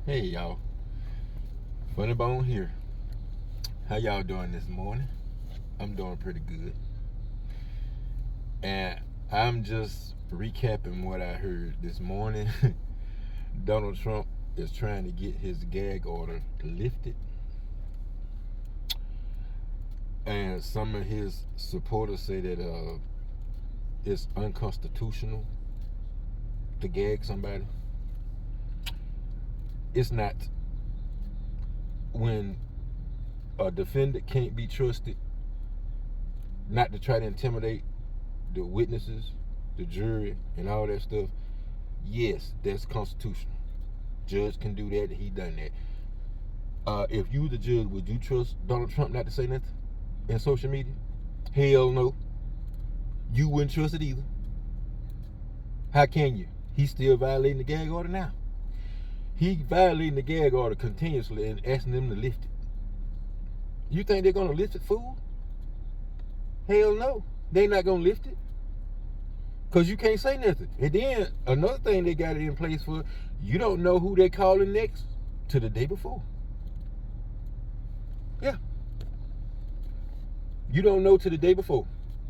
Hey y'all, Funny Bone here. How y'all doing this morning? I'm doing pretty good. And I'm just recapping what I heard this morning. Donald Trump is trying to get his gag order lifted. And some of his supporters say that it's unconstitutional to gag somebody. It's not. When a defendant can't be trusted not to try to intimidate the witnesses, the jury, and all that stuff, yes, that's constitutional. Judge can do that. He done that. If you the judge, would you trust Donald Trump not to say nothing in social media? Hell no. You wouldn't trust it either. How can you? He's still violating the gag order now. He violating the gag order continuously and asking them to lift it. You think they're gonna lift it, fool? Hell no. They not gonna lift it. Because you can't say nothing. And then another thing they got it in place for, you don't know who they calling next to the day before. Yeah. You don't know to the day before.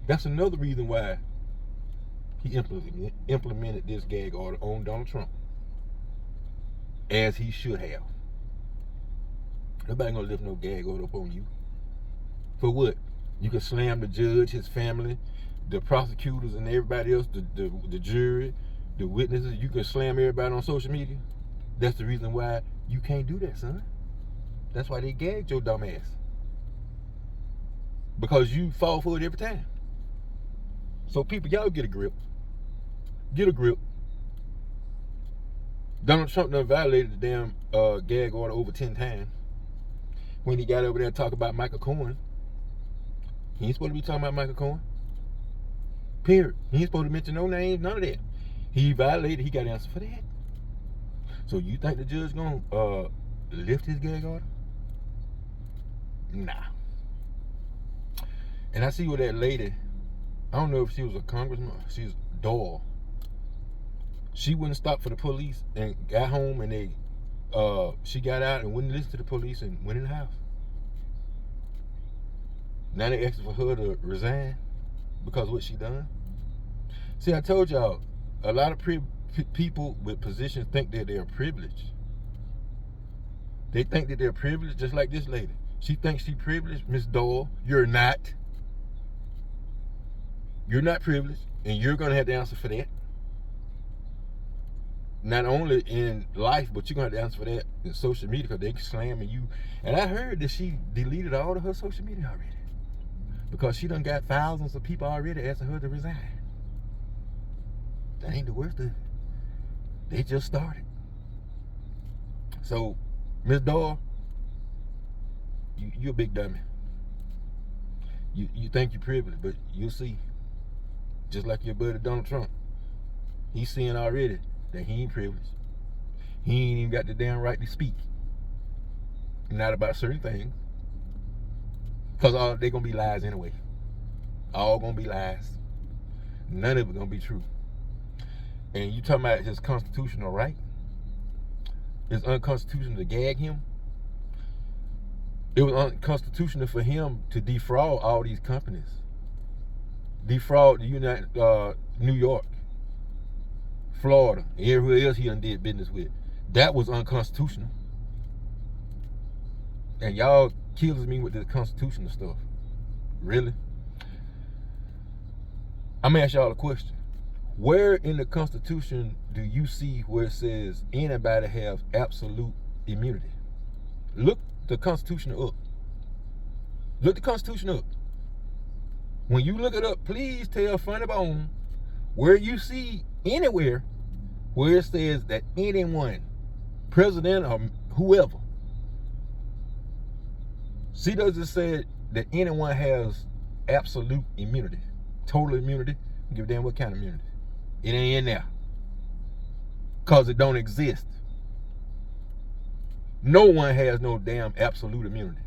That's another reason why he implemented this gag order on Donald Trump. As he should have. Nobody gonna lift no gag order up on you. For what? You can slam the judge, his family, the prosecutors, and everybody else, the jury, the witnesses. You can slam everybody on social media. That's the reason why you can't do that, son. That's why they gagged your dumb ass. Because you fall for it every time. So people, y'all get a grip. Get a grip. Donald Trump done violated the damn gag order over 10 times. When he got over there and talked about Michael Cohen. He ain't supposed to be talking about Michael Cohen. Period. He ain't supposed to mention no names, none of that. He violated, he got an answer for that. So you think the judge gonna lift his gag order? Nah. And I see where that lady, I don't know if she was a congressman, she's Doyle. She wouldn't stop for the police and got home and she got out and wouldn't listen to the police and went in the house. Now they asking for her to resign because of what she done. See, I told y'all, a lot of people with positions think that they're privileged. They think that they're privileged, just like this lady. She thinks she's privileged. Miss Doyle, you're not. You're not privileged, and you're going to have to answer for that. Not only in life, but you're going to have to answer for that in social media because they slamming you. And I heard that she deleted all of her social media already because she done got thousands of people already asking her to resign. That ain't the worst of it. They just started. So, Miss Doyle, you a big dummy. You think you're privileged, but you'll see. Just like your buddy Donald Trump. He's seeing already that he ain't privileged. He ain't even got the damn right to speak. Not about certain things. Because they're going to be lies anyway. All going to be lies. None of it going to be true. And you talking about his constitutional right? It's unconstitutional to gag him. It was unconstitutional for him to defraud all these companies. Defraud the New York, Florida, everywhere else he done did business with. That was unconstitutional. And y'all kills me with this constitutional stuff. Really? I'm gonna ask y'all a question. Where in the Constitution do you see where it says anybody have absolute immunity? Look the Constitution up. Look the Constitution up. When you look it up, please tell Funny Bone where you see anywhere where it says that anyone, president or whoever, see, does it say that anyone has absolute immunity, total immunity? Give a damn what kind of immunity. It ain't in there. Because it don't exist. No one has no damn absolute immunity.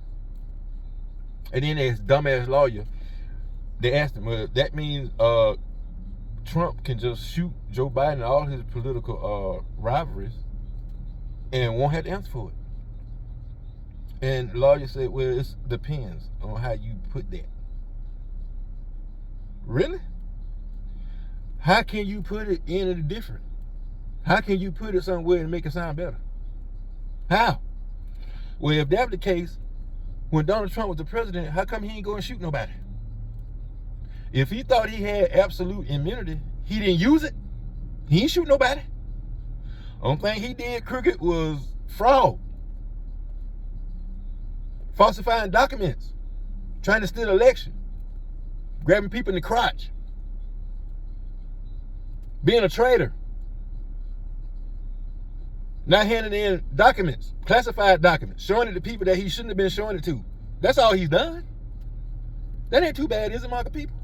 And then this dumbass lawyer, they asked him, well, that means Trump can just shoot Joe Biden and all his political rivalries and won't have to answer for it. And lawyers say, well, it depends on how you put that. Really? How can you put it any different? How can you put it somewhere and make it sound better? How? Well, if that was the case, when Donald Trump was the president, how come he ain't go and shoot nobody? If he thought he had absolute immunity, he didn't use it. He ain't shoot nobody. Only thing he did crooked was fraud, falsifying documents, trying to steal election, grabbing people in the crotch, being a traitor, not handing in documents, classified documents, showing it to people that he shouldn't have been showing it to. That's all he's done. That ain't too bad, is it, Market people?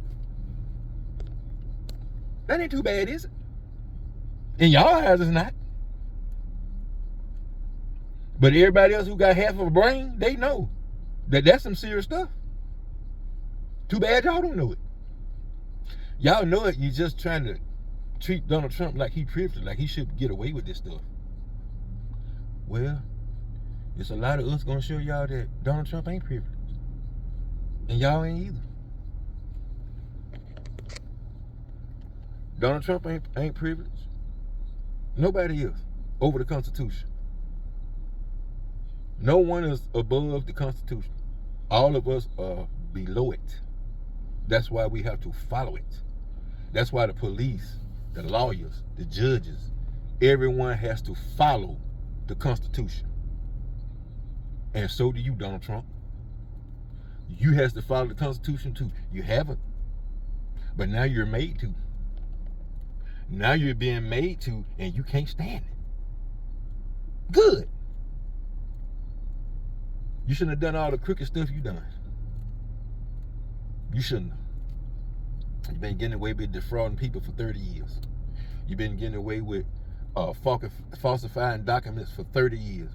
That ain't too bad, is it? In y'all eyes, it's not. But everybody else who got half of a brain, they know that that's some serious stuff. Too bad y'all don't know it. Y'all know it, you're just trying to treat Donald Trump like he privileged, like he should get away with this stuff. Well, it's a lot of us gonna show y'all that Donald Trump ain't privileged. And y'all ain't either. Donald Trump ain't privileged. Nobody is over the Constitution. No one is above the Constitution. All of us are below it. That's why we have to follow it. That's why the police, the lawyers, the judges, everyone has to follow the Constitution. And so do you, Donald Trump. You have to follow the Constitution too. You haven't. But now you're made to. Now you're being made to, and you can't stand it. Good. You shouldn't have done all the crooked stuff you done. You shouldn't have. You've been getting away with defrauding people for 30 years. You've been getting away with falsifying documents for 30 years.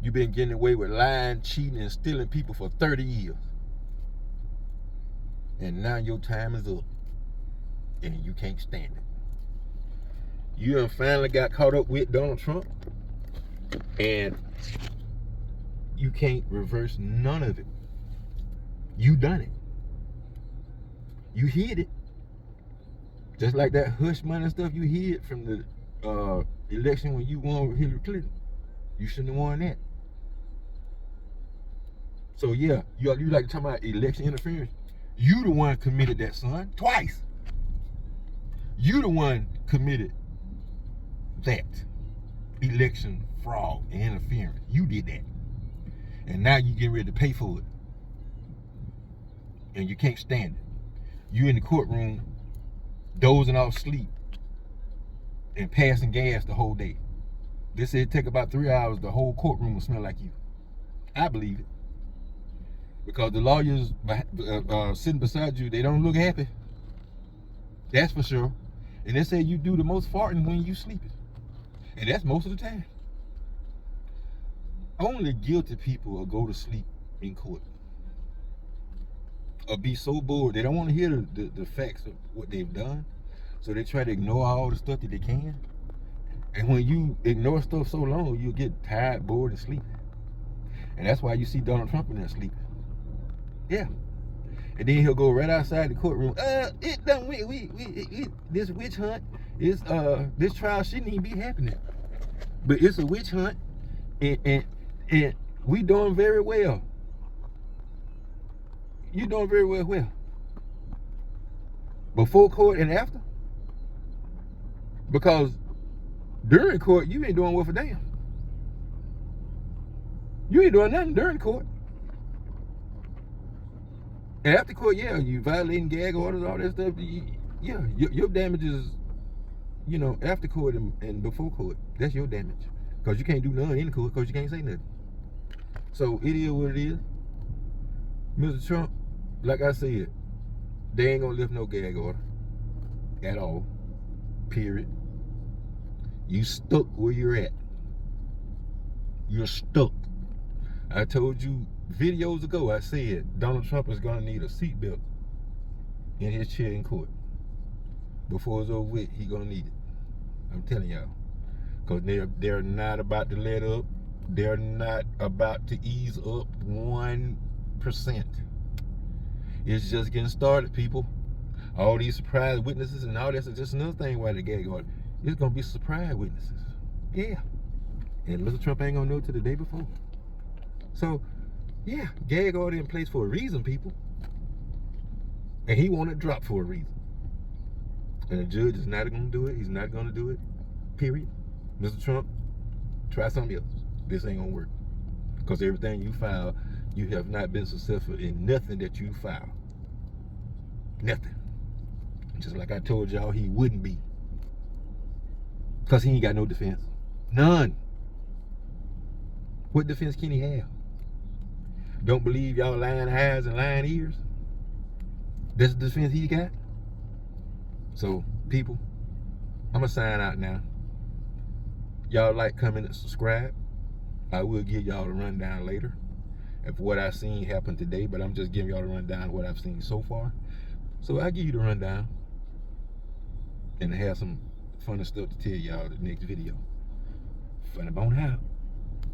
You've been getting away with lying, cheating, and stealing people for 30 years. And now your time is up. And you can't stand it. You done finally got caught up with Donald Trump. And you can't reverse none of it. You done it. You hid it. Just like that hush money stuff you hid from the election when you won with Hillary Clinton. You shouldn't have won that. So yeah, you like to talk about election interference. You the one committed that, son, twice. You the one committed that election fraud and interference. You did that. And now you getting ready to pay for it. And you can't stand it. You in the courtroom dozing off sleep and passing gas the whole day. They said it take about 3 hours, the whole courtroom will smell like you. I believe it. Because the lawyers sitting beside you, they don't look happy. That's for sure. And they say you do the most farting when you sleeping. And that's most of the time. Only guilty people will go to sleep in court. Or be so bored. They don't want to hear the facts of what they've done. So they try to ignore all the stuff that they can. And when you ignore stuff so long, you'll get tired, bored, and sleepy. And that's why you see Donald Trump in there sleeping. Yeah. And then he'll go right outside the courtroom. This witch hunt is this trial shouldn't even be happening. But it's a witch hunt, and we doing very well. You doing very well. Before court and after? Because during court, you ain't doing well for damn. You ain't doing nothing during court. And after court, yeah, you violating gag orders, all that stuff. Yeah, your damages, you know, after court and before court, that's your damage. Because you can't do nothing in court because you can't say nothing. So it is what it is. Mr. Trump, like I said, they ain't gonna lift no gag order at all. Period. You stuck where you're at. You're stuck. I told you videos ago, I said Donald Trump is gonna need a seatbelt in his chair in court. Before it's over with, he gonna need it. I'm telling y'all. because they're not about to let up. They're not about to ease up 1%. It's just getting started, people. All these surprise witnesses and all that's just another thing why the gag order. It's gonna be surprise witnesses. Yeah. And Mr. Trump ain't gonna know till the day before. So, yeah, gag order in place for a reason, people. And he wanted dropped for a reason. And the judge is not gonna do it. He's not gonna do it. Period. Mr. Trump, try something else. This ain't gonna work. Because everything you file, you have not been successful in nothing that you file. Nothing. Just like I told y'all he wouldn't be. Because he ain't got no defense. None. What defense can he have? Don't believe y'all lying eyes and lying ears? That's the defense he got? So, people, I'm going to sign out now. Y'all like, comment, and subscribe. I will give y'all a rundown later of what I've seen happen today, but I'm just giving y'all a rundown of what I've seen so far. So I'll give you the rundown and have some funny stuff to tell y'all in the next video. Funny bone out.